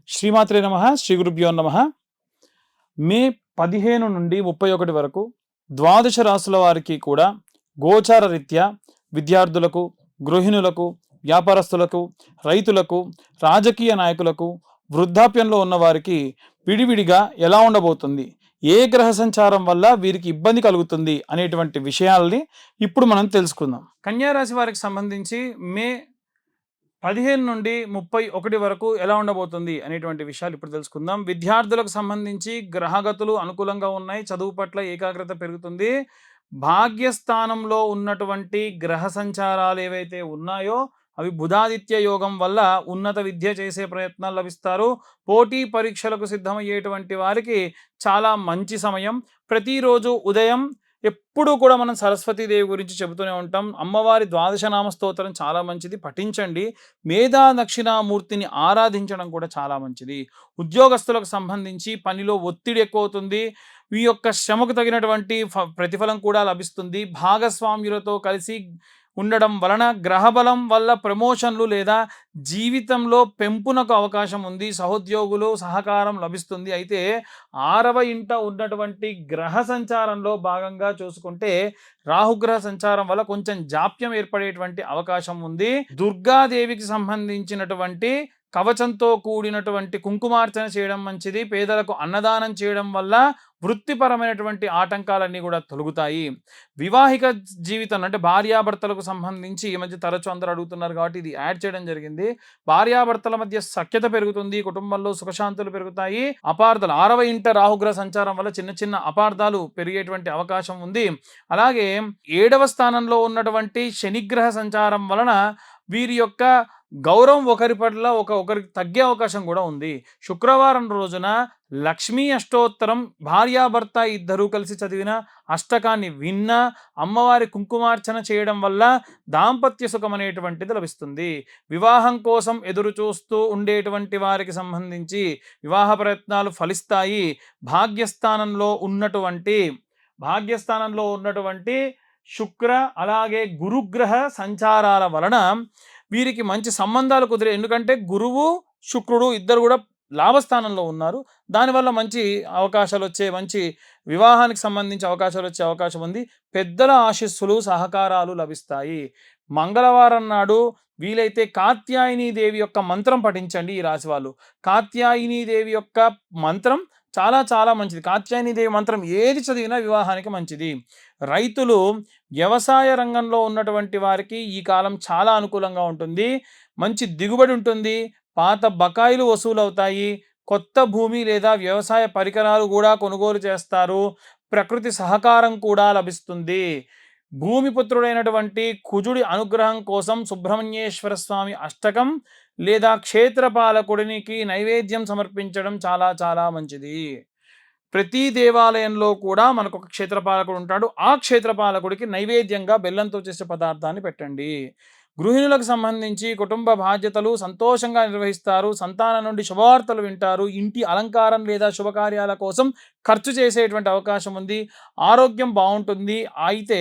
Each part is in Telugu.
శ్రీమాత్రే నమః. శ్రీ గురుభ్యో నమః. మే 15 నుండి 31 వరకు ద్వాదశ రాశుల వారికి కూడా గోచార రీత్యా విద్యార్థులకు, గృహిణులకు, వ్యాపారస్తులకు, రైతులకు, రాజకీయ నాయకులకు, వృద్ధాప్యంలో ఉన్న వారికి విడివిడిగా ఎలా ఉండబోతుంది, ఏ గ్రహ సంచారం వల్ల వీరికి ఇబ్బంది కలుగుతుంది అనేటువంటి విషయాల్ని ఇప్పుడు మనం తెలుసుకుందాం. కన్యా రాశి వారికి సంబంధించి మే 15 నుండి 31 వరకు ఎలా ఉండబోతుంది అనేటువంటి విషయాలు ఇప్పుడు తెలుసుకుందాం. విద్యార్థులకు సంబంధించి గ్రహగతులు అనుకూలంగా ఉన్నాయి. చదువు పట్ల ఏకాగ్రత పెరుగుతుంది. భాగ్యస్థానంలో ఉన్నటువంటి గ్రహ సంచారాలు ఏవైతే ఉన్నాయో అవి బుధాదిత్య యోగం వల్ల ఉన్నత విద్య చేసే ప్రయత్నాలు లభిస్తారు. పోటీ పరీక్షలకు సిద్ధమయ్యేటువంటి వారికి చాలా మంచి సమయం. ప్రతిరోజు ఉదయం ఎప్పుడు కూడా మనం సరస్వతీదేవి గురించి చెబుతూనే ఉంటాం. అమ్మవారి ద్వాదశనామ స్తోత్రం చాలా మంచిది, పఠించండి. మేధా దక్షిణామూర్తిని ఆరాధించడం కూడా చాలా మంచిది. ఉద్యోగస్తులకు సంబంధించి పనిలో ఒత్తిడి ఎక్కువ అవుతుంది. ఈ యొక్క శ్రమకు తగినటువంటి ప్రతిఫలం కూడా లభిస్తుంది. భాగస్వామ్యులతో కలిసి ఉండడం వలన గ్రహబలం వల్ల ప్రమోషన్లు లేదా జీవితంలో పెంపునకు అవకాశం ఉంది. సహోద్యోగులు సహకారం లభిస్తుంది. అయితే 6వ ఇంట ఉన్నటువంటి గ్రహ సంచారంలో భాగంగా చూసుకుంటే రాహుగ్రహ సంచారం వల్ల కొంచెం జాప్యం ఏర్పడేటువంటి అవకాశం ఉంది. దుర్గాదేవికి సంబంధించినటువంటి కవచంతో కూడినటువంటి కుంకుమార్చన చేయడం మంచిది. పేదలకు అన్నదానం చేయడం వల్ల వృత్తిపరమైనటువంటి ఆటంకాలన్నీ కూడా తొలగుతాయి. వివాహిక జీవితం అంటే భార్యాభర్తలకు సంబంధించి ఈ మధ్య తరచు అందరూ అడుగుతున్నారు కాబట్టి ఇది యాడ్ చేయడం జరిగింది. భార్యాభర్తల మధ్య సఖ్యత పెరుగుతుంది. కుటుంబంలో సుఖశాంతులు పెరుగుతాయి. అపార్థాలు 6వ ఇంట రాహుగ్రహ సంచారం వల్ల చిన్న చిన్న అపార్థాలు పెరిగేటువంటి అవకాశం ఉంది. అలాగే 7వ స్థానంలో ఉన్నటువంటి శనిగ్రహ సంచారం వలన వీరి యొక్క గౌరవం ఒకరి పట్ల ఒకరికి తగ్గే అవకాశం కూడా ఉంది. శుక్రవారం రోజున లక్ష్మీ అష్టోత్తరం భార్యాభర్త ఇద్దరూ కలిసి చదివిన అష్టకాన్ని విన్నా, అమ్మవారి కుంకుమార్చన చేయడం వల్ల దాంపత్య సుఖం అనేటువంటిది లభిస్తుంది. వివాహం కోసం ఎదురు చూస్తూ ఉండేటువంటి వారికి సంబంధించి వివాహ ప్రయత్నాలు ఫలిస్తాయి. భాగ్యస్థానంలో ఉన్నటువంటి శుక్ర అలాగే గురుగ్రహ సంచారాల వలన వీరికి మంచి సంబంధాలు కుదిరే, ఎందుకంటే గురువు శుక్రుడు ఇద్దరు కూడా లాభస్థానంలో ఉన్నారు. దానివల్ల మంచి అవకాశాలు వచ్చే, మంచి వివాహానికి సంబంధించి అవకాశాలు వచ్చే అవకాశం ఉంది. పెద్దల ఆశీస్సులు సహకారాలు లభిస్తాయి. మంగళవారం నాడు వీలైతే కాత్యాయని దేవి యొక్క మంత్రం పఠించండి. ఈ రాశి వాళ్ళు కాత్యాయని దేవి యొక్క మంత్రం చాలా చాలా మంచిది. కాత్యాయని దేవి మంత్రం ఏది చదివినా వివాహానికి మంచిది. రైతులు వ్యవసాయ రంగంలో ఉన్నటువంటి వారికి ఈ కాలం చాలా అనుకూలంగా ఉంటుంది. మంచి దిగుబడి ఉంటుంది. పాత బకాయిలు వసూలవుతాయి. కొత్త భూమి లేదా వ్యవసాయ పరికరాలు కూడా కొనుగోలు చేస్తారు. ప్రకృతి సహకారం కూడా లభిస్తుంది. భూమిపుత్రుడైనటువంటి కుజుడి అనుగ్రహం కోసం సుబ్రహ్మణ్యేశ్వర స్వామి అష్టకం లేదా క్షేత్రపాలకుడికి నైవేద్యం సమర్పించడం చాలా చాలా మంచిది. ప్రతి దేవాలయంలో కూడా మనకు ఒక క్షేత్రపాలకుడు ఉంటాడు. ఆ క్షేత్రపాలకుడికి నైవేద్యంగా బెల్లంతో చేసే పదార్థాన్ని పెట్టండి. గృహిణులకు సంబంధించి కుటుంబ బాధ్యతలు సంతోషంగా నిర్వహిస్తారు. సంతానం నుండి శుభవార్తలు వింటారు. ఇంటి అలంకారం లేదా శుభకార్యాల కోసం ఖర్చు చేసేటువంటి అవకాశం ఉంది. ఆరోగ్యం బాగుంటుంది. అయితే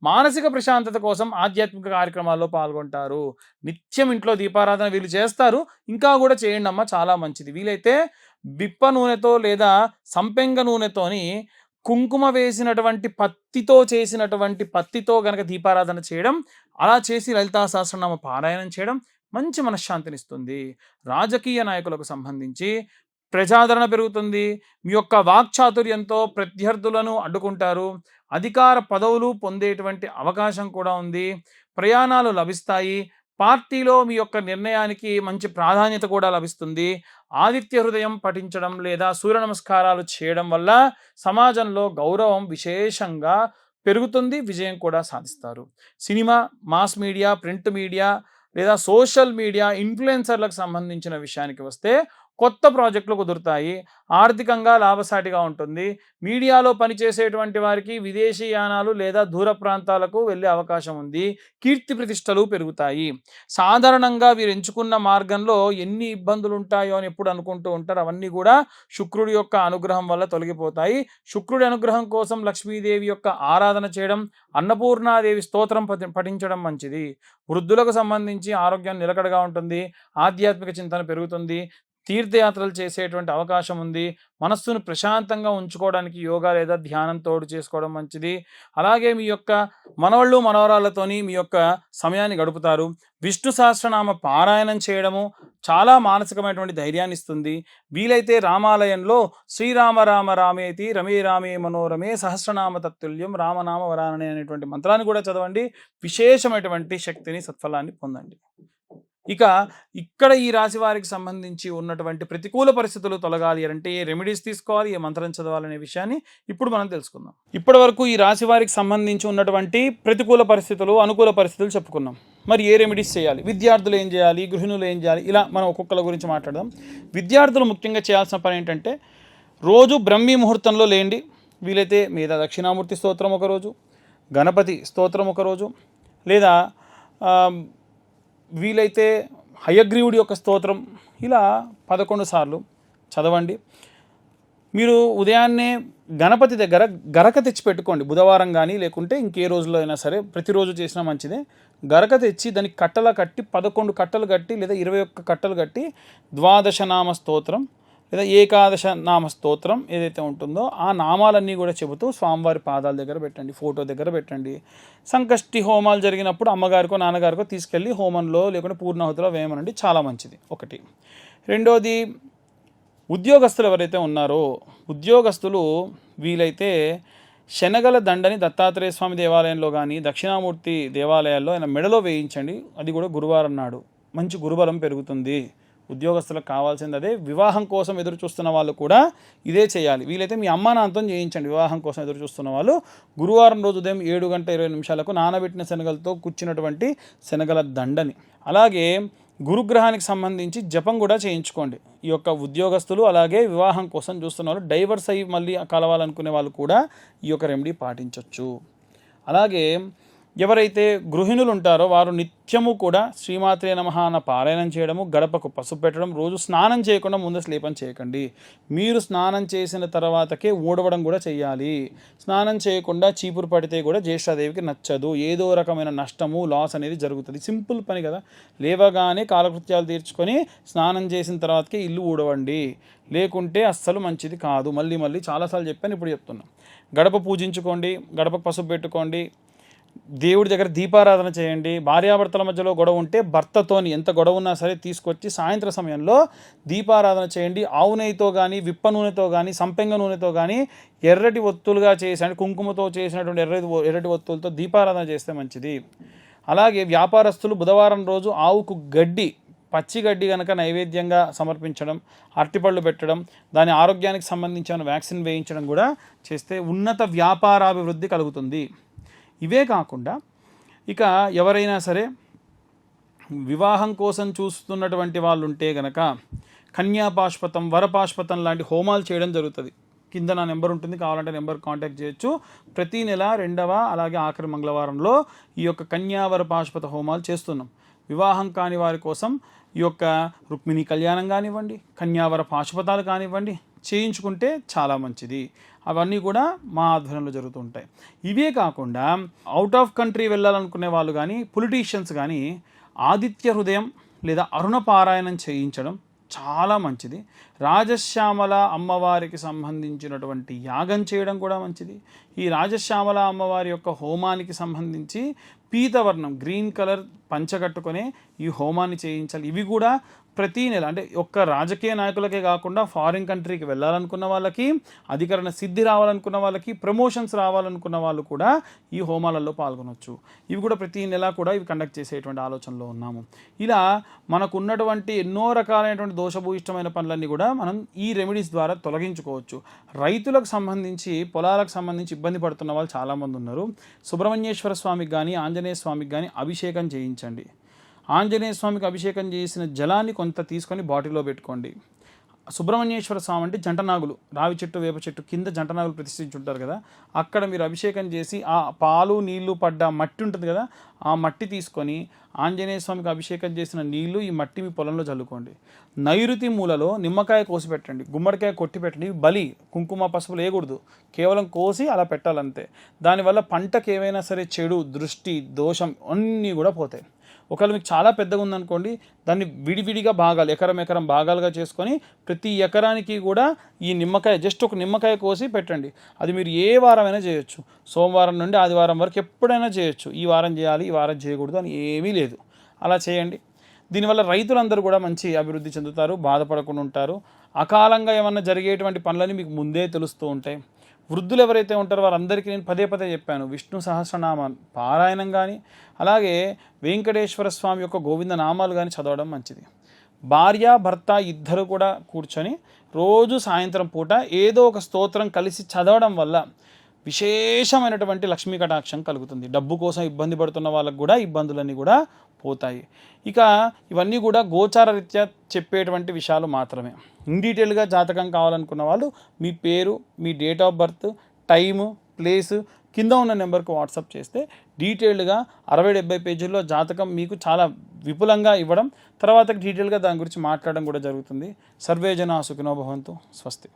మానసిక ప్రశాంతత కోసం ఆధ్యాత్మిక కార్యక్రమాల్లో పాల్గొంటారు. నిత్యం ఇంట్లో దీపారాధన వీళ్ళు చేస్తారు. ఇంకా కూడా చేయండి అమ్మ, చాలా మంచిది. వీలైతే బిప్ప నూనెతో లేదా సంపెంగ నూనెతోని కుంకుమ వేసినటువంటి పత్తితో గనక దీపారాధన చేయడం, అలా చేసి లలితా సహస్రనామ పారాయణం చేయడం మంచి మనశ్శాంతినిస్తుంది. రాజకీయ నాయకులకు సంబంధించి ప్రజాదరణ పెరుగుతుంది. మీ యొక్క వాక్చాతుర్యంతో ప్రత్యర్థులను అడ్డుకుంటారు. అధికార పదవులు పొందేటువంటి అవకాశం కూడా ఉంది. ప్రయాణాలు లభిస్తాయి. పార్టీలో మీ యొక్క నిర్ణయానికి మంచి ప్రాధాన్యత కూడా లభిస్తుంది. ఆదిత్య హృదయం పఠించడం లేదా సూర్య నమస్కారాలు చేయడం వల్ల సమాజంలో గౌరవం విశేషంగా పెరుగుతుంది. విజయం కూడా సాధిస్తారు. Cinema, mass media, print media లేదా సోషల్ మీడియా ఇన్ఫ్లుయెన్సర్లకు సంబంధించిన విషయానికి వస్తే కొత్త ప్రాజెక్టులు కుదురుతాయి, ఆర్థికంగా లాభసాటిగా ఉంటుంది. మీడియాలో పనిచేసేటువంటి వారికి విదేశీ యానాలు లేదా దూర ప్రాంతాలకు వెళ్ళే అవకాశం ఉంది. కీర్తి ప్రతిష్టలు పెరుగుతాయి. సాధారణంగా వీరు ఎంచుకున్న మార్గంలో ఎన్ని ఇబ్బందులు ఉంటాయో అని ఎప్పుడు అనుకుంటూ ఉంటారు. అవన్నీ కూడా శుక్రుడి యొక్క అనుగ్రహం వల్ల తొలగిపోతాయి. శుక్రుడి అనుగ్రహం కోసం లక్ష్మీదేవి యొక్క ఆరాధన చేయడం, అన్నపూర్ణాదేవి స్తోత్రం పఠించడం మంచిది. వృద్ధులకు సంబంధించి ఆరోగ్యం నిలకడగా ఉంటుంది, ఆధ్యాత్మిక చింతన పెరుగుతుంది, తీర్థయాత్రలు చేసేటువంటి అవకాశం ఉంది. మనస్సును ప్రశాంతంగా ఉంచుకోవడానికి యోగా లేదా ధ్యానం తోడు చేసుకోవడం మంచిది. అలాగే మీ యొక్క మనవళ్ళు మనవరాళ్ళతోని మీ యొక్క సమయాన్ని గడుపుతారు. విష్ణు సహస్రనామ పారాయణం చేయడము చాలా మానసికమైనటువంటి ధైర్యాన్ని ఇస్తుంది. వీలైతే రామాలయంలో శ్రీరామ రామ రామేతి రమే రామే మనోరమే సహస్రనామ తత్తుల్యం రామనామ వరాననే అనేటువంటి మంత్రాన్ని కూడా చదవండి. విశేషమైనటువంటి శక్తిని, సత్ఫలాన్ని పొందండి. ఇక ఇక్కడ ఈ రాశి వారికి సంబంధించి ఉన్నటువంటి ప్రతికూల పరిస్థితులు తొలగాలి అంటే ఏ రెమెడీస్ తీసుకోవాలి, ఏ మంత్రం చదవాలనే విషయాన్ని ఇప్పుడు మనం తెలుసుకుందాం. ఇప్పటి వరకు ఈ రాశి వారికి సంబంధించి ఉన్నటువంటి ప్రతికూల పరిస్థితులు, అనుకూల పరిస్థితులు చెప్పుకున్నాం. మరి ఏ రెమెడీస్ చేయాలి, విద్యార్థులు ఏం చేయాలి, గృహిణులు ఏం చేయాలి, ఇలా మనం ఒక్కొక్కల గురించి మాట్లాడదాం. విద్యార్థులు ముఖ్యంగా చేయాల్సిన పని ఏంటంటే రోజు బ్రహ్మీ ముహూర్తంలో లేండి. వీలైతే మీద దక్షిణామూర్తి స్తోత్రం ఒకరోజు, గణపతి స్తోత్రం ఒకరోజు, లేదా వీలైతే హయగ్రీవుడి యొక్క స్తోత్రం ఇలా 11 సార్లు చదవండి. మీరు ఉదయాన్నే గణపతి దగ్గర గరక తెచ్చి పెట్టుకోండి. బుధవారం కానీ లేకుంటే ఇంకే రోజులో అయినా సరే, ప్రతిరోజు చేసినా మంచిదే. గరక తెచ్చి దానికి కట్టలా కట్టి 11 కట్టలు కట్టి లేదా 21 కట్టలు కట్టి ద్వాదశనామ స్తోత్రం లేదా ఏకాదశ నామ స్తోత్రం ఏదైతే ఉంటుందో ఆ నామాలన్నీ కూడా చెబుతూ స్వామివారి పాదాల దగ్గర పెట్టండి, ఫోటో దగ్గర పెట్టండి. సంకష్టి హోమాలు జరిగినప్పుడు అమ్మగారికో నాన్నగారికో తీసుకెళ్ళి హోమంలో లేకుంటే పూర్ణాహుతిలో వేయమనండి, చాలా మంచిది. ఒకటి. రెండోది, ఉద్యోగస్తులు ఎవరైతే ఉన్నారో ఉద్యోగస్తులు వీలైతే శనగల దండని దత్తాత్రేయ స్వామి దేవాలయంలో కానీ దక్షిణామూర్తి దేవాలయాల్లో ఆయన మెడలో వేయించండి. అది కూడా గురువారం నాడు మంచి గురుబలం పెరుగుతుంది. ఉద్యోగస్తులకు కావాల్సింది అదే. వివాహం కోసం ఎదురు చూస్తున్న వాళ్ళు కూడా ఇదే చేయాలి. వీలైతే మీ అమ్మా నాన్నతో చేయించండి. వివాహం కోసం ఎదురు చూస్తున్న వాళ్ళు గురువారం రోజు ఉదయం 7:20 నానబెట్టిన శనగలతో కూర్చున్నటువంటి శనగల దండని. అలాగే గురుగ్రహానికి సంబంధించి జపం కూడా చేయించుకోండి. ఈ యొక్క ఉద్యోగస్తులు అలాగే వివాహం కోసం చూస్తున్న వాళ్ళు, డైవర్స్ అయ్యి మళ్ళీ కలవాలనుకునే వాళ్ళు కూడా ఈ యొక్క రెమెడీ పాటించవచ్చు. అలాగే ఎవరైతే గృహిణులు ఉంటారో వారు నిత్యము కూడా శ్రీమాత్రే నమః అన్న పారాయణం చేయడము, గడపకు పసుపు పెట్టడం, రోజు స్నానం చేయకుండా ముందు స్లేపం చేయకండి. మీరు స్నానం చేసిన తర్వాతకే ఊడవడం కూడా చేయాలి. స్నానం చేయకుండా చీపురు పడితే కూడా జ్యేష్ఠాదేవికి నచ్చదు. ఏదో రకమైన నష్టము, లాస్ అనేది జరుగుతుంది. సింపుల్ పని కదా. లేవగానే కాలకృత్యాలు తీర్చుకొని స్నానం చేసిన తర్వాతకే ఇల్లు ఊడవండి, లేకుంటే అస్సలు మంచిది కాదు. మళ్ళీ చాలాసార్లు చెప్పాను, ఇప్పుడు చెప్తున్నా. గడప పూజించుకోండి, గడపకు పసుపు పెట్టుకోండి, దేవుడి దగ్గర దీపారాధన చేయండి. భార్యాభర్తల మధ్యలో గొడవ ఉంటే భర్తతోని ఎంత గొడవ ఉన్నా సరే తీసుకొచ్చి సాయంత్రం సమయంలో దీపారాధన చేయండి. ఆవు నెయ్యితో కానీ, విప్ప నూనెతో కానీ, సంపెంగ నూనెతో కానీ ఎర్రటి ఒత్తులుగా చేసి కుంకుమతో చేసినటువంటి ఎర్రటి ఒత్తులతో దీపారాధన చేస్తే మంచిది. అలాగే వ్యాపారస్తులు బుధవారం రోజు ఆవుకు గడ్డి, పచ్చి గడ్డి కనుక నైవేద్యంగా సమర్పించడం, అరటిపళ్ళు పెట్టడం, దాని ఆరోగ్యానికి సంబంధించిన వ్యాక్సిన్ వేయించడం కూడా చేస్తే ఉన్నత వ్యాపారాభివృద్ధి కలుగుతుంది. ఇవే కాకుండా ఇక ఎవరైనా సరే వివాహం కోసం చూస్తున్నటువంటి వాళ్ళు ఉంటే గనక కన్యాపాష్పతం, వరపాష్పతం లాంటి హోమాలు చేయడం జరుగుతుంది. కింద నా నెంబర్ ఉంటుంది, కావాలంటే నెంబర్ కాంటాక్ట్ చేయొచ్చు. ప్రతి నెల 2వ అలాగే ఆఖరి మంగళవారంలో ఈ యొక్క కన్యావర పాష్పత హోమాలు చేస్తున్నాం. వివాహం కాని వారి కోసం ఈ యొక్క రుక్మిణి కళ్యాణం కానివ్వండి, కన్యావర పాశుపతాలు కానివ్వండి చేయించుకుంటే చాలా మంచిది. అవన్నీ కూడా మా ఆధ్వర్యంలో జరుగుతూ ఉంటాయి. ఇవే కాకుండా అవుట్ ఆఫ్ కంట్రీ వెళ్ళాలనుకునే వాళ్ళు కానీ, పొలిటీషియన్స్ కానీ ఆదిత్య హృదయం లేదా అరుణ పారాయణం చేయించడం చాలా మంచిది. రాజశ్యామల అమ్మవారికి సంబంధించినటువంటి యాగం చేయడం కూడా మంచిది. ఈ రాజశ్యామల అమ్మవారి యొక్క హోమానికి సంబంధించి పీతవర్ణం, గ్రీన్ కలర్ పంచ కట్టుకొని ఈ హోమాన్ని చేయించాలి. ఇవి కూడా ప్రతీ నెల, అంటే ఒక్క రాజకీయ నాయకులకే కాకుండా ఫారిన్ కంట్రీకి వెళ్ళాలనుకున్న వాళ్ళకి, అధికరణ సిద్ధి రావాలనుకున్న వాళ్ళకి, ప్రమోషన్స్ రావాలనుకున్న వాళ్ళు కూడా ఈ హోమాలలో పాల్గొనవచ్చు. ఇవి కూడా ప్రతీ నెల కూడా ఇవి కండక్ట్ చేసేటువంటి ఆలోచనలో ఉన్నాము. ఇలా మనకు ఉన్నటువంటి ఎన్నో రకాలైనటువంటి దోషభూయిష్టమైన పనులన్నీ కూడా మనం ఈ రెమెడీస్ ద్వారా తొలగించుకోవచ్చు. రైతులకు సంబంధించి, పొలాలకు సంబంధించి ఇబ్బంది పడుతున్న వాళ్ళు చాలామంది ఉన్నారు. సుబ్రహ్మణ్యేశ్వర స్వామికి కానీ, ఆంజనేయ స్వామికి కానీ అభిషేకం చేయించండి. ఆంజనేయ స్వామికి అభిషేకం చేసిన జలాన్ని కొంత తీసుకొని బాటిల్లో పెట్టుకోండి. సుబ్రహ్మణ్యేశ్వర స్వామి అంటే జంటనాగులు, రావి చెట్టు వేప చెట్టు కింద జంటనాగులు ప్రతిష్ఠించుంటారు కదా, అక్కడ మీరు అభిషేకం చేసి ఆ పాలు నీళ్లు పడ్డ మట్టి ఉంటుంది కదా, ఆ మట్టి తీసుకొని ఆంజనేయ స్వామికి అభిషేకం చేసిన నీళ్లు ఈ మట్టి మీ పొలంలో చల్లుకోండి. నైరుతి మూలలో నిమ్మకాయ కోసి పెట్టండి, గుమ్మడికాయ కొట్టి పెట్టండి. బలి కుంకుమ పసుపులు వేయకూడదు, కేవలం కోసి అలా పెట్టాలంతే. దానివల్ల పంటకు ఏవైనా సరే చెడు దృష్టి దోషం అన్నీ కూడా పోతాయి. ఒకవేళ మీకు చాలా పెద్దగా ఉందనుకోండి, దాన్ని విడివిడిగా భాగాలు ఎకరం భాగాలుగా చేసుకొని ప్రతి ఎకరానికి కూడా ఈ నిమ్మకాయ జస్ట్ ఒక నిమ్మకాయ కోసి పెట్టండి. అది మీరు ఏ వారమైనా చేయొచ్చు, సోమవారం నుండి ఆదివారం వరకు ఎప్పుడైనా చేయొచ్చు. ఈ వారం చేయాలి ఈ వారం చేయకూడదు అని ఏమీ లేదు, అలా చేయండి. దీనివల్ల రైతులందరూ కూడా మంచి అభివృద్ధి చెందుతారు, బాధపడకుండా ఉంటారు. అకాలంగా ఏమన్నా జరిగేటువంటి పనులని మీకు ముందే తెలుస్తూ ఉంటాయి. వృద్ధులు ఎవరైతే ఉంటారో వారందరికీ నేను పదే చెప్పాను, విష్ణు సహస్రనామ పారాయణం కానీ అలాగే వెంకటేశ్వర స్వామి యొక్క గోవింద నామాలు కానీ చదవడం మంచిది. భార్య భర్త ఇద్దరు కూడా కూర్చొని రోజు సాయంత్రం పూట ఏదో ఒక స్తోత్రం కలిసి చదవడం వల్ల విశేషమైనటువంటి లక్ష్మీ కటాక్షం కలుగుతుంది. డబ్బు కోసం ఇబ్బంది పడుతున్న వాళ్ళకు కూడా ఇబ్బందులన్నీ కూడా పోతాయి. ఇక ఇవన్నీ కూడా గోచార రీత్యా చెప్పేటువంటి విషయాలు మాత్రమే. ఇన్ డీటెయిల్గా జాతకం కావాలనుకున్న వాళ్ళు మీ పేరు, మీ date of birth, time, place కింద ఉన్న నెంబర్కి వాట్సాప్ చేస్తే డీటెయిల్డ్గా 60-70 పేజీల్లో జాతకం మీకు చాలా విపులంగా ఇవ్వడం, తర్వాత డీటెయిల్గా దాని గురించి మాట్లాడడం కూడా జరుగుతుంది. సర్వే జనా సుఖినో భవంతు. స్వస్తి.